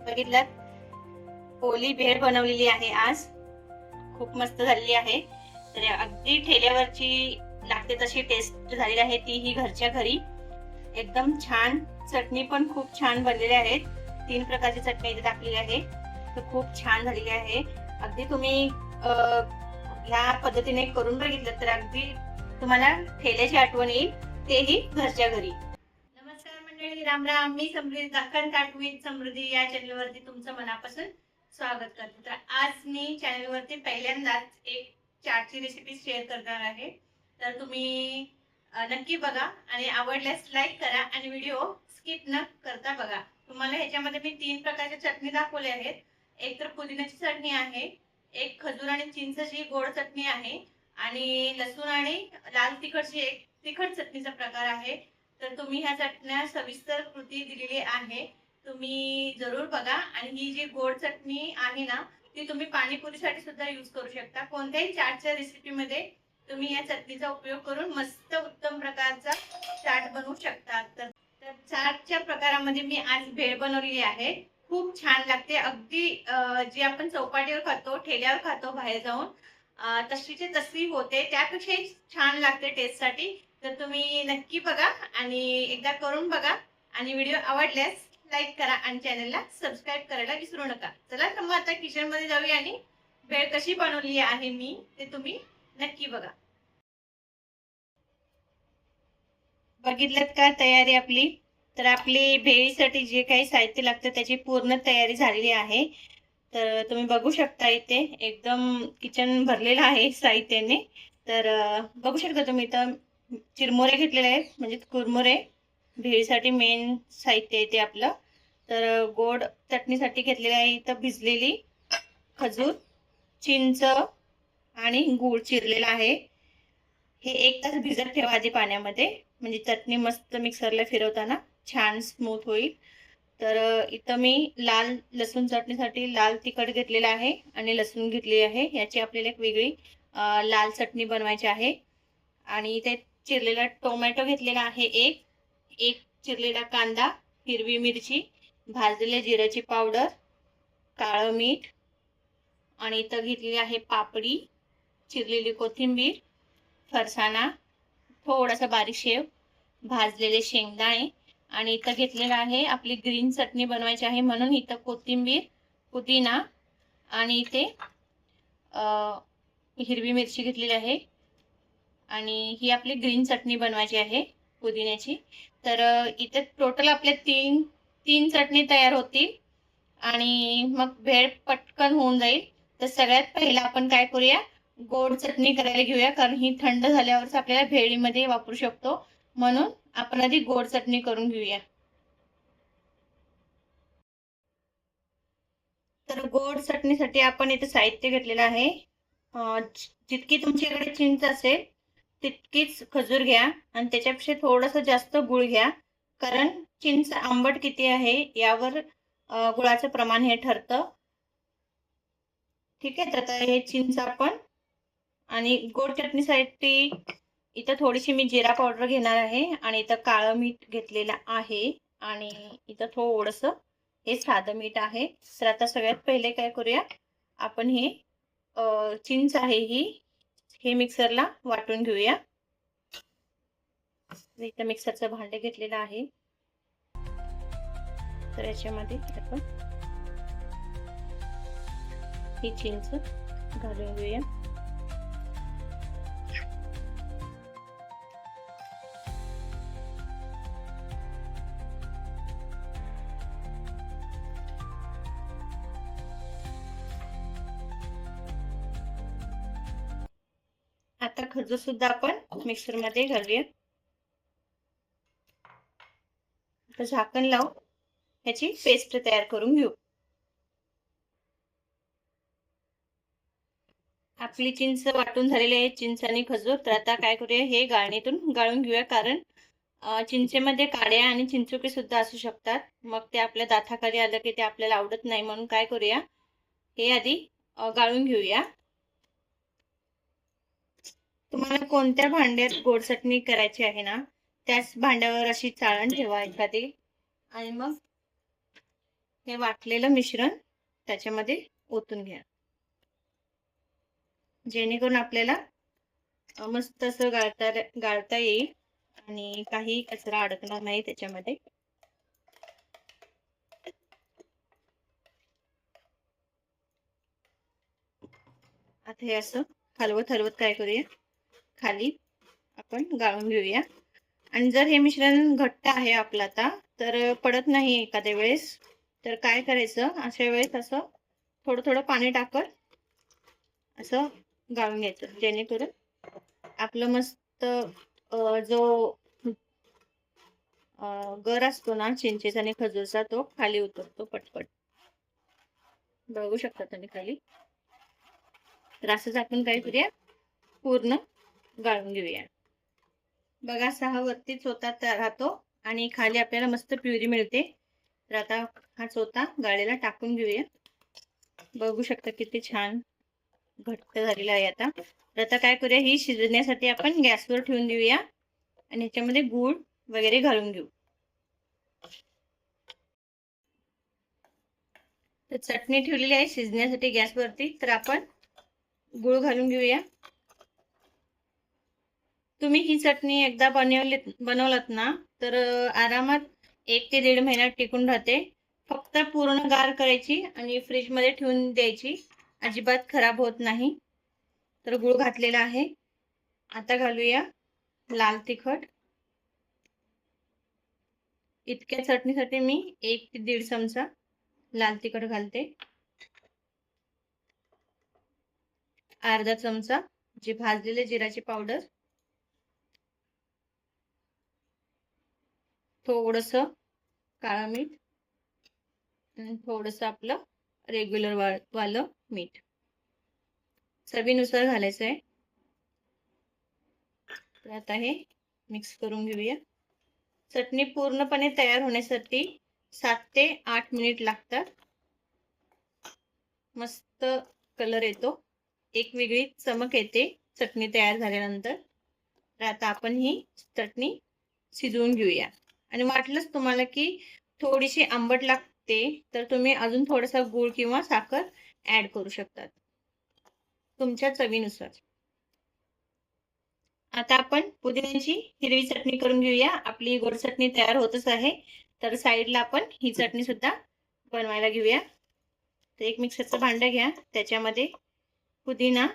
बघितलं ओली भेळ बनवलेली आहे आज, खूप मस्त झालेली आहे। तर अगदी ठेल्यावरची लागते तशी टेस्ट झालेली आहे, ती ही घरच्या घरी एकदम छान। चटणी पण खूप छान बनलेली आहे, 3 प्रकारची चटणी इथे टाकलेली आहे, तर खूप छान झालेली आहे। अगदी तुम्ही ह्या पद्धतीने करून बघितलं तर अगदी तुम्हाला ठेल्याची आठवण येईल, तेही घरच्या घरी। नमस्कार मंडळी, राम राम। मी समृद्धी दखन काटवीत समृद्धी या चॅनलवरती तुमचं मनापासून स्वागत करते। तर आज मी चॅनलवरती पहिल्यांदाच एक चाटची रेसिपी शेअर करणार आहे, तर तुम्ही नक्की बघा आणि आवडल्यास लाईक करा आणि व्हिडिओ स्किप न करता बघा। तुम्हाला ह्याच्यामध्ये मी 3 प्रकारच्या चटणी दाखवल्या आहेत। एक तर पुदिन्याची चटणी आहे, एक खजूर आणि चिंचची गोड चटणी आहे आणि लसूण आणि लाल तिखटची एक तिखट चटणीचा प्रकार आहे। तर तुम्ही ह्या चटण्या सविस्तर कृती दिलेली आहे, तुम्ही जरूर बघा। आणि ही जी गोड चटणी आहे ना, ती तुम्ही पाणीपुरीसाठी सुद्धा यूज करू शकता। कोणत्याही चाटच्या रेसिपीमध्ये तुम्ही या चटणीचा उपयोग करून मस्त उत्तम प्रकारचा चाट बनवू शकता। तर चाटच्या प्रकारामध्ये मी आज भेळ बनवलेली आहे, खूप छान लागते। अगदी जी आपण चौपाटीवर खातो, ठेल्यावर खातो बाहेर जाऊन, तशीची तशी होते, त्यापेक्षाही छान लागते टेस्टसाठी। तर तुम्ही नक्की बघा आणि एकदा करून बघा आणि व्हिडिओ आवडल्यास लाईक करा आणि चॅनलला सबस्क्राईब करायला विसरू नका। चला तर मग आता किचन मध्ये जाऊया आणि भेळ कशी बनवली आहे मी ते तुम्ही नक्की बघा। बघितलं का तयारी आपली? तर आपली भेळीसाठी जे काही साहित्य लागतं त्याची पूर्ण तयारी झालेली आहे। तर तुम्ही बघू शकता इथे एकदम किचन भरलेलं आहे साहित्याने। तर बघू शकता तुम्ही इथं चिरमुरे घेतलेले आहेत, म्हणजे कुरमुरे भेळीसाठी मेन साहित्य आहे ते आपलं। तर गोड चटणीसाठी घेतलेली आहे इथं भिजलेली खजूर, चिंच आणि गूळ चिरलेला आहे। हे 1 तास भिजत ठेवा आधी पाण्यामध्ये, म्हणजे चटणी मस्त मिक्सरला फिरवताना छान स्मूथ होईल। तर इथं मी लाल लसूण चटणीसाठी लाल तिखट घेतलेलं आहे आणि लसूण घेतली आहे, याची आपल्याला एक वेगळी लाल चटणी बनवायची आहे। आणि इथे चिरलेला टोमॅटो घेतलेला आहे एक चिरलेला कांदा, हिरवी मिरची, भाजलेल्या जिऱ्याची पावडर, काळं मीठ आणि इथं घेतलेली आहे पापडी, चिरलेली कोथिंबीर, फरसाणा, थोडासा बारीक शेव, भाजलेले शेंगदाणे आणि इथं घेतलेलं आहे आपली ग्रीन चटणी बनवायची आहे, म्हणून इथं कोथिंबीर, पुदिना आणि इथे हिरवी मिरची घेतलेली आहे आणि ही आपली ग्रीन चटणी बनवायची आहे पुदिन्याची। तर इथे टोटल आपले तीन चटणी तयार होतील आणि मग भेळ पटकन होऊन जाईल। तर सगळ्यात पहिला आपण काय करूया, गोड चटणी करायला घेऊया, कारण ही थंड झाल्यावरच आपल्याला भेळीमध्ये वापरू शकतो, म्हणून आपण आधी गोड चटणी करून घेऊया। तर गोड चटणीसाठी आपण इथे साहित्य घेतलेलं आहे, जितकी तुमच्याकडे चिंच असेल तितकीच खजूर घ्या आणि त्याच्यापेक्षा थोडंसं जास्त गूळ घ्या, कारण चिंच आंबट किती आहे यावर गुळाचं प्रमाण हे ठरतं। ठीक आहे, तर आता हे चिंच आपण आणि गोड चटणीसाठी इथं थोडीशी मी जिरा पावडर घेणार आहे आणि इथं काळं मीठ घेतलेलं आहे आणि इथं थोडंसं हे साधं मीठ आहे। तर आता सगळ्यात पहिले काय करूया, आपण हे चिंच आहे हे मिक्सरला वाटून घेऊया। इथं मिक्सरचं भांडे घेतलेलं आहे, तर याच्यामध्ये आपण ही चिंच घालून घेऊया। आता खजूर सुद्धा आपण मिक्सर मध्ये घालूया। आता झाकण लावून ह्याची पेस्ट तयार करून घेऊ। आपली चिंच वाटून झालेली आहे, चिंच आणि खजूर। तर आता काय करूया, हे गाळणीतून गाळून घेऊया, कारण चिंचेमध्ये काड्या आणि चिंचुके सुद्धा असू शकतात, मग ते आपल्या दाताखाली आलं की ते आपल्याला आवडत नाही, म्हणून काय करूया, हे आधी गाळून घेऊया। तुम्हाला कोणत्या भांड्यात गोड चटणी करायची आहे ना, त्याच भांड्यावर अशी चाळण ठेवा एखादी आणि मग हे वाटलेलं मिश्रण त्याच्यामध्ये ओतून घ्या, जेणेकरून आपल्याला मस्त असं गाळता येईल आणि काही कचरा अडकणार नाही त्याच्यामध्ये. आता हे असं हलवत हलवत काय करूया, खाली आपण गाळून घेऊया. आणि जर हे मिश्रण घट्ट आहे आपलं आता, तर पडत नाही एखाद्या वेळेस, तर काय करायचं, अशा वेळेस असं थोडं थोडं पाणी टाकत असं गाळून घ्यायचं, जेणेकरून आपलं मस्त जो गर असतो ना चिंचेचा आणि खजूरचा, तो खाली उतरतो पटपट. बघू शकता तुम्ही खाली. तर असंच आपण काय करूया, पूर्ण गाळून घेऊया. बघा, 6 वरती चोथा राहतो आणि खाली आपल्याला मस्त प्युरी मिळते. तर आता हा चोथा गाळलेला टाकून घेऊया. बघू शकता किती छान घट्ट झालेला आहे. आता काय करूया, ही शिजण्यासाठी आपण गॅसवर ठेवून देऊया आणि ह्याच्यामध्ये गूळ वगैरे घालून घेऊ. तर चटणी ठेवलेली आहे शिजण्यासाठी गॅसवरती, तर आपण गूळ घालून घेऊया. तुम्ही ही चटणी एकदा बनवलात ना, तर आरामात 1 ते 1.5 महिन्यात टिकून राहते. फक्त पूर्ण गार करायची आणि फ्रीज मध्ये ठेवून द्यायची, अजिबात खराब होत नाही. तर गूळ घातलेला आहे. आता घालूया लाल तिखट. इतक्या चटणीसाठी मी 1 ते 1.5 चमचा लाल तिखट घालते. अर्धा चमचा जी भाजलेले जिराची पावडर, थोडस काळं मीठ आणि थोडस आपलं रेग्युलर वालं मीठ चवीनुसार घालायचं आहे. तर आता हे मिक्स करून घेऊया. चटणी पूर्णपणे तयार होण्यासाठी 7 ते 8 मिनिट लागतात. मस्त कलर येतो, एक वेगळी चमक येते चटणी तयार झाल्यानंतर. तर आता आपण ही चटणी शिजवून घेऊया. आणि वाटलंच तुम्हाला की थोडीशी आंबट लागते, तर तुम्ही अजून थोडासा गूळ किंवा साखर ऍड करू शकतात तुमच्या चवीनुसार. आता आपण पुदिन्याची हिरवी चटणी करून घेऊया. आपली गोड चटणी तयार होतच आहे, तर साईडला आपण ही चटणी सुद्धा बनवायला घेऊया. तर एक मिक्सरचं भांडं घ्या, त्याच्यामध्ये पुदिना,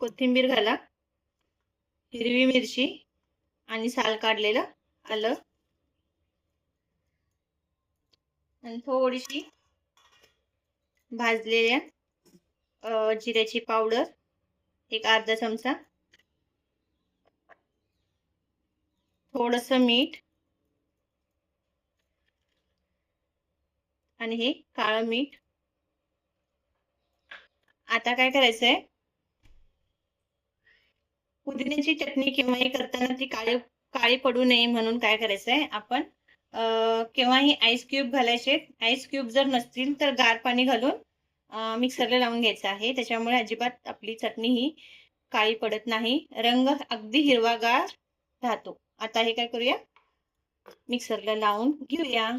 कोथिंबीर घाला, हिरवी मिरची आणि साल काढलेलं आलं आणि थोडीशी भाजलेल्या जिऱ्याची पावडर, एक अर्धा चमचा, थोडस मीठ आणि हे काळं मीठ. आता काय करायचंय, पुदिन्याची चटणी केव्हाही करताना ती काळी पडू नये म्हणून काय करायचंय, आपण केव्हाही आईस क्यूब घालायचे. आईस क्यूब जर नसतील तर गार पाणी घालून मिक्सरला लावून घ्यायचं आहे. त्याच्यामुळे अजिबात आपली चटणी ही काळी पडत नाही, रंग अगदी हिरवागार राहतो. आता हे काय करूया, मिक्सरला लावून घेऊया.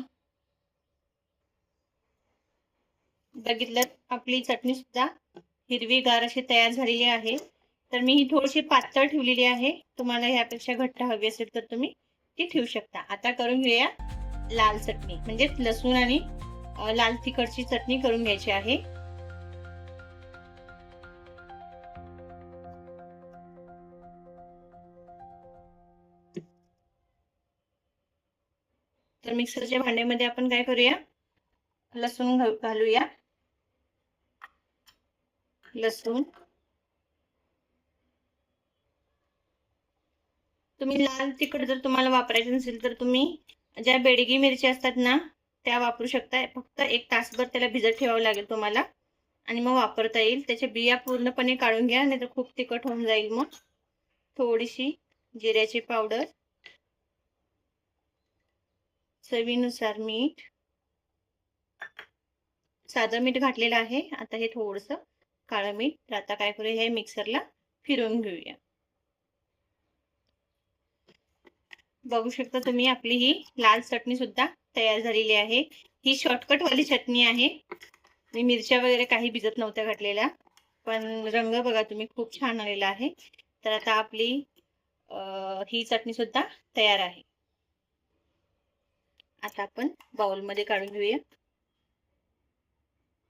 बघितलं, आपली चटणी सुद्धा हिरवीगार अशी तयार झालेली आहे. तर मी ही थोडीशी पातळ ठेवलेली आहे. तुम्हाला यापेक्षा घट्ट हवी असेल तर तुम्ही ती ठेवू शकता. आता करून घेऊया लाल चटणी, म्हणजे लसूण आणि लाल तिखटची चटणी करून घ्यायची आहे. तर मिक्सरच्या भांड्यामध्ये आपण काय करूया, लसूण घालूया. लसूण, तुम्ही लाल तिखट जर तुम्हाला वापरायचं नसेल तर तुम्ही ज्या बेडगी मिरची असतात ना, त्या वापरू शकता. फक्त 1 तासभर त्याला भिजत ठेवावं लागेल तुम्हाला आणि मग वापरता येईल. त्याच्या बिया पूर्णपणे काढून घ्या, नाही तर खूप तिखट होऊन जाईल. मग थोडीशी जिऱ्याची पावडर, चवीनुसार मीठ, साधं मीठ घातलेलं आहे. आता हे थोडस काळं मीठ. तर आता काय करूया, हे मिक्सरला फिरवून घेऊया. बघू शकता तुम्ही, आपली ही लाल चटणी सुद्धा तयार झालेली आहे. ही शॉर्टकट वाली चटणी आहे. मी मिरच्या वगैरे काही भिजत नव्हत्या घातलेल्या, पण रंग बघा तुम्ही खूप छान आलेला आहे. तर आता आपली ही चटणी सुद्धा तयार आहे. आता आपण बाउलमध्ये काढून घेऊया.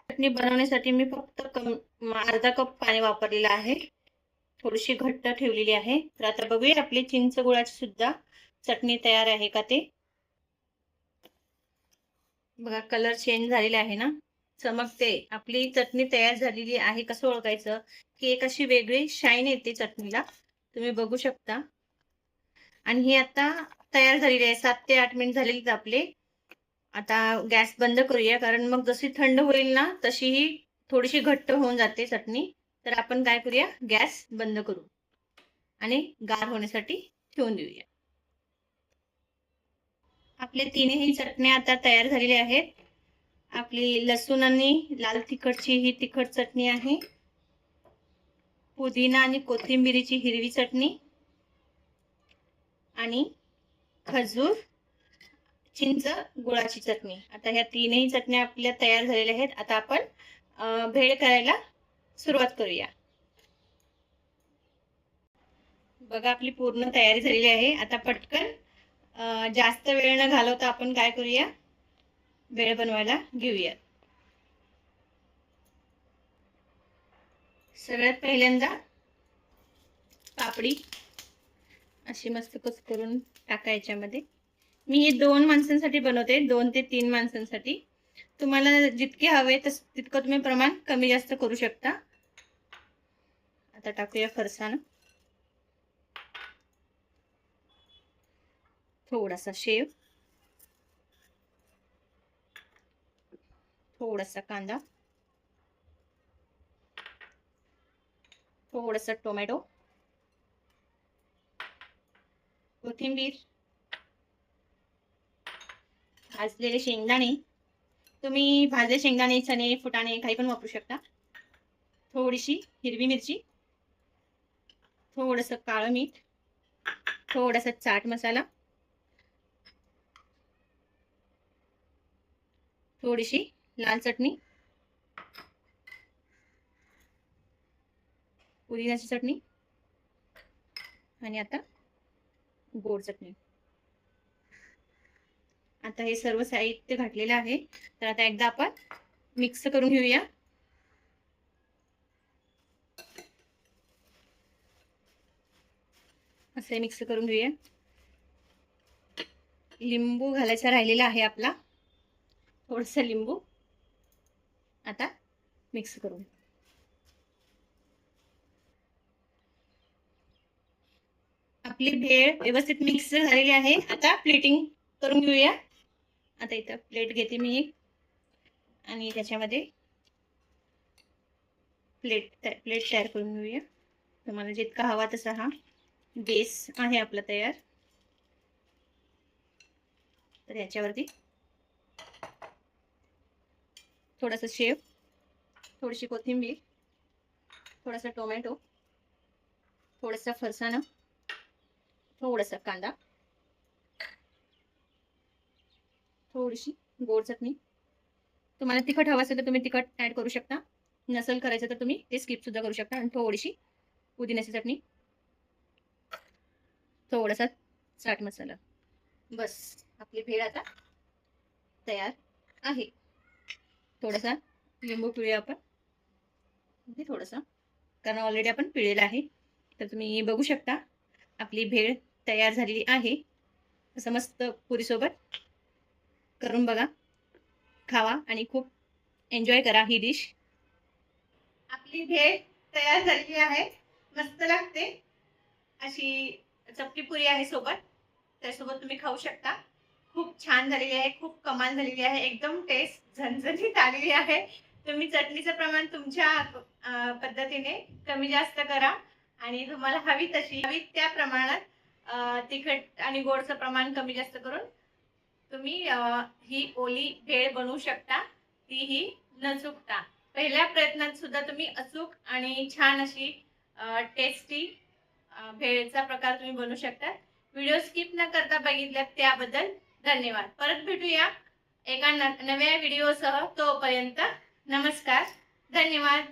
चटणी बनवण्यासाठी मी फक्त अर्धा कप पाणी वापरलेलं आहे. थोडीशी घट्ट ठेवलेली आहे. तर आता बघूया आपली चिंच गुळाची सुद्धा चटणी तयार आहे का ते. बघा कलर चेंज झालेला आहे ना, चमकते. आपली चटणी तयार झालेली आहे. कसं ओळखायचं की एक अशी वेगळी शाईन येते चटणीला, तुम्ही बघू शकता. आणि ही आता तयार झालेली आहे. 7 ते 8 मिनिट झालेली आपले. आता गॅस बंद करूया, कारण मग जशी थंड होईल ना तशी ही थोडीशी घट्ट होऊन जाते चटणी. तर आपण काय करूया, गॅस बंद करू आणि गार होण्यासाठी ठेवून देऊया. आपले तिन्ही चटण्या आता तयार झालेल्या आहेत. आपली लसूण आणि लाल तिखटची ही तिखट चटणी आहे. पुदिना आणि कोथिंबिरीची हिरवी चटणी आणि खजूर चिंच गुळाची चटणी. आता ह्या तीनही चटण्या आपल्या तयार झालेल्या आहेत. आता आपण भेळ करायला सुरुवात करूया. बघा आपली पूर्ण तयारी झालेली आहे. आता पटकन जास्त वेळ न घालवता आपण काय करूया, भेळ बनवायला घेऊया. सगळ्यात पहिल्यांदा पापडी अशी मस्त कट करून टाका याच्यामध्ये. मी हे 2 माणसांसाठी बनवते, 2 ते 3 माणसांसाठी. तुम्हाला जितके हवे तितकं तुम्ही प्रमाण कमी जास्त करू शकता. आता टाकूया फरसाण, थोडासा शेव, थोडासा कांदा, थोडासा टोमॅटो, कोथिंबीर, भाजलेले शेंगदाणे. तुम्ही भाजले शेंगदाणे, चणे, फुटाणे काही पण वापरू शकता. थोडीशी हिरवी मिरची, थोडंसं काळं मीठ, थोडासा चाट मसाला, थोडीशी लाल चटणी, पुदिन्याची चटणी आणि आता गोड चटणी. आता हे सर्व साहित्य घातलेलं आहे. तर आता एकदा आपण मिक्स करून घेऊया. असे मिक्स करून घेऊया. लिंबू घालायचा राहिलेला आहे आपला, थोडंसं लिंबू. आता मिक्स करू. आपली भेळ व्यवस्थित मिक्स झालेली आहे. आता प्लेटिंग करून घेऊया. आता इथं प्लेट घेते मी एक आणि त्याच्यामध्ये प्लेट तयार करून घेऊया. तुम्हाला जितका हवा तसा हा बेस आहे आपला तयार. तर याच्यावरती थोडासा शेव, थोडीशी कोथिंबीर, थोडासा टोमॅटो, थोडासा फरसाणा, थोडासा कांदा, थोडीशी गोड चटणी. तुम्हाला तिखट हवं असेल तर तुम्ही तिखट ऍड करू शकता, नसेल करायचं तर तुम्ही ते स्किप सुद्धा करू शकता. आणि थोडीशी पुदिन्याची चटणी, थोडासा चाट मसाला. बस आपली भेळ आता तयार आहे. थोडासा लिंबू पिळूया आपण, थोडासा, कारण ऑलरेडी आपण पिळलेलं आहे. तर तुम्ही बघू शकता आपली भेळ तयार झालेली आहे. असं मस्त पुरीसोबत करून बघा, खावा आणि खूप एन्जॉय करा ही डिश. आपली भेळ तयार झालेली आहे. मस्त लागते अशी चपटी पुरी आहे सोबत, त्यासोबत तुम्ही खाऊ शकता. खूप छान झालेली आहे, खूप कमाल झालेली आहे, एकदम टेस्ट झणझणीत आलेली आहे. तुम्ही चटणीचं प्रमाण तुमच्या पद्धतीने कमी जास्त करा आणि तुम्हाला हवी त्या प्रमाणात तिखट आणि गोडचं प्रमाण कमी जास्त करून तुम्ही ही ओली भेळ बनवू शकता, तीही न चुकता. पहिल्या प्रयत्नात सुद्धा तुम्ही अचूक आणि छान अशी टेस्टी भेळचा प्रकार तुम्ही बनवू शकता. व्हिडिओ स्किप न करता बघितल्यात त्याबद्दल धन्यवाद. परत भेटूया एका नव्या व्हिडिओसह. तोपर्यंत नमस्कार, धन्यवाद.